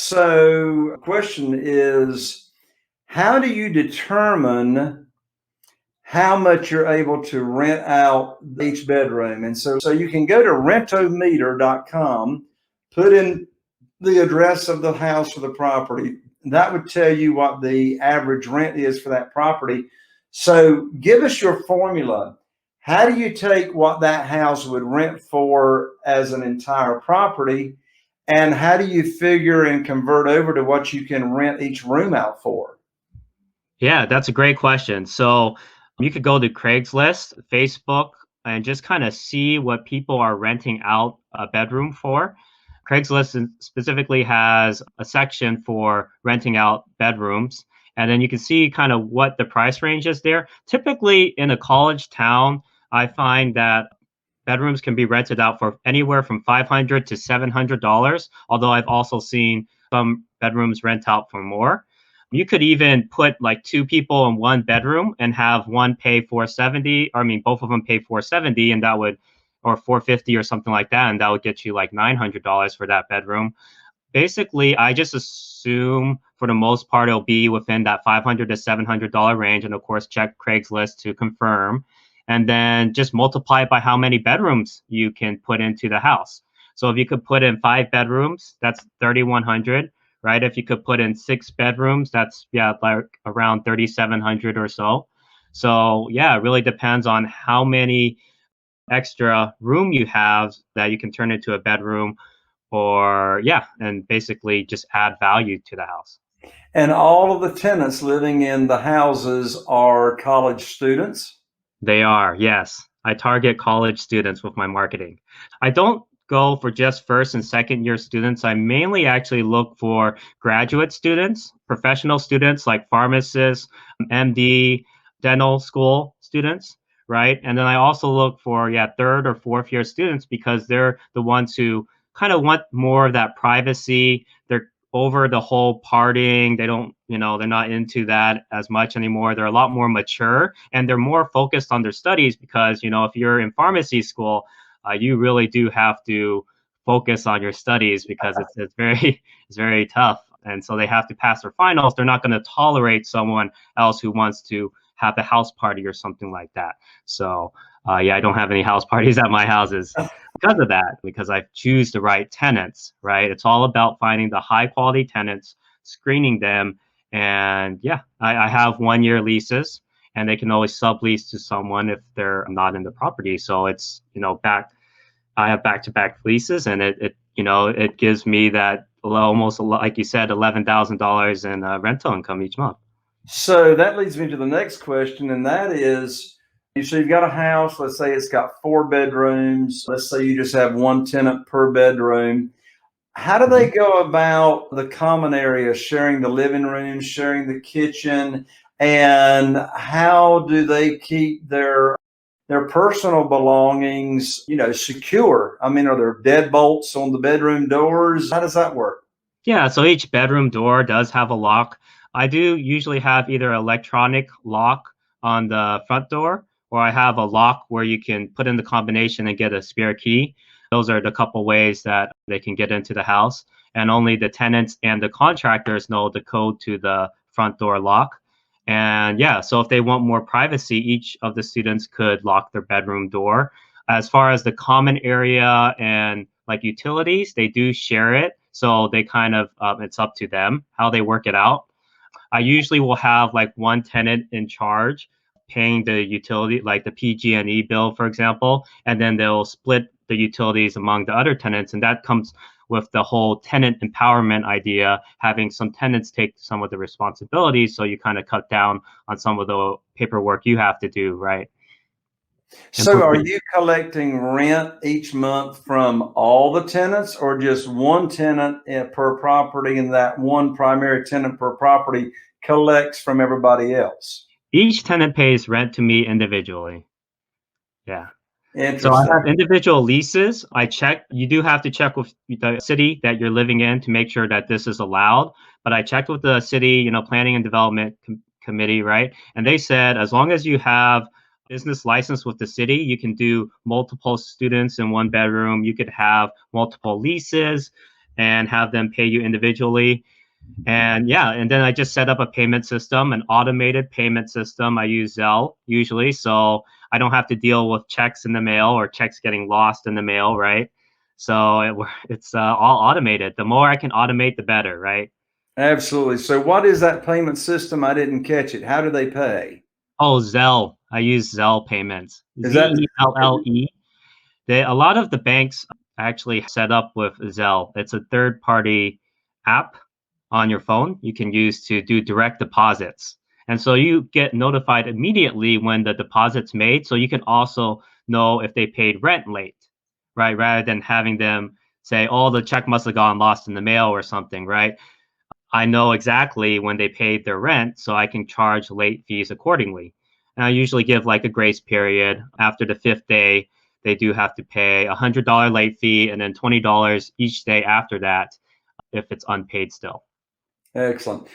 So, question is, how do you determine how much you're able to rent out each bedroom? And so you can go to rentometer.com, put in the address of the house or the property. That would tell you what the average rent is for that property. So give us your formula. How do you take what that house would rent for as an entire property? And how do you figure and convert over to what you can rent each room out for? Yeah, that's a great question. So you could go to Craigslist, Facebook, and just kind of see what people are renting out a bedroom for. Specifically has a section for renting out bedrooms. And then you can see kind of what the price range is there. Typically in a college town, I find that bedrooms can be rented out for anywhere from $500 to $700, although I've also seen some bedrooms rent out for more. You could even put like two people in one bedroom and have one pay 470, or I mean both of them pay 470, and that would, or 450 or something like that, and that would get you like $900 for that bedroom. Basically, I just assume for the most part it'll be within that $500 to $700 range, and of course check Craigslist to confirm, and then just multiply it by how many bedrooms you can put into the house. So if you could put in 5 bedrooms, that's 3,100, right? If you could put in 6 bedrooms, that's like around 3,700 or so. So yeah, it really depends on how many extra room you have that you can turn into a bedroom, or yeah, and basically just add value to the house. And all of the tenants living in the houses are college students. They are, yes. I target college students with my marketing. I don't go for just first and second year students. I mainly actually look for graduate students, professional students like pharmacists, MD, dental school students, right? And then I also look for, yeah, third or fourth year students because they're the ones who kind of want more of that privacy. They're over the whole partying. They don't, they're not into that as much anymore. They're a lot more mature and they're more focused on their studies because, if you're in pharmacy school, you really do have to focus on your studies because it's very it's very tough. And so they have to pass their finals. They're not going to tolerate someone else who wants to have a house party or something like that. So yeah, I don't have any house parties at my houses because of that, because I choose the right tenants, right? It's all about finding the high quality tenants, screening them. And yeah, I have 1 year leases and they can always sublease to someone if they're not in the property. So it's, I have back-to-back leases and it gives me that almost, like you said, $11,000 in rental income each month. So that leads me to the next question, and that is, so you've got a house, let's say it's got 4 bedrooms. Let's say you just have one tenant per bedroom. How do they go about the common areas, sharing the living room, sharing the kitchen, and how do they keep their personal belongings, secure? I mean, are there deadbolts on the bedroom doors? How does that work? Yeah, so each bedroom door does have a lock. I do usually have either electronic lock on the front door, or I have a lock where you can put in the combination and get a spare key. Those are the couple ways that they can get into the house. And only the tenants and the contractors know the code to the front door lock. And yeah, so if they want more privacy, each of the students could lock their bedroom door. As far as the common area and like utilities, they do share it. So they kind of, it's up to them how they work it out. I usually will have like one tenant in charge paying the utility, like the PG&E bill, for example, and then they'll split the utilities among the other tenants. And that comes with the whole tenant empowerment idea, having some tenants take some of the responsibilities. So you kind of cut down on some of the paperwork you have to do, right? So are you collecting rent each month from all the tenants or just one tenant per property, and that one primary tenant per property collects from everybody else? Each tenant pays rent to me individually. Yeah. So I have Interesting. individual leases. You do have to check with the city that you're living in to make sure that this is allowed. But I checked with the city, planning and development committee, right? And they said, as long as you have business license with the city, you can do multiple students in one bedroom. You could have multiple leases. and have them pay you individually. And yeah, and then I just set up a payment system, an automated payment system. I use Zelle usually, so I don't have to deal with checks in the mail or checks getting lost in the mail, right? So it's all automated. The more I can automate, the better, right? Absolutely. So what is that payment system? I didn't catch it. How do they pay? Oh, Zelle. I use Zelle payments. Is that Zelle. A lot of the banks actually set up with Zelle. It's a third-party app on your phone you can use to do direct deposits. And so you get notified immediately when the deposit's made. So you can also know if they paid rent late, right? Rather than having them say, oh, the check must have gone lost in the mail or something, right? I know exactly when they paid their rent, so I can charge late fees accordingly. And I usually give like a grace period. After the fifth day, they do have to pay a $100 late fee and then $20 each day after that if it's unpaid still. excellent?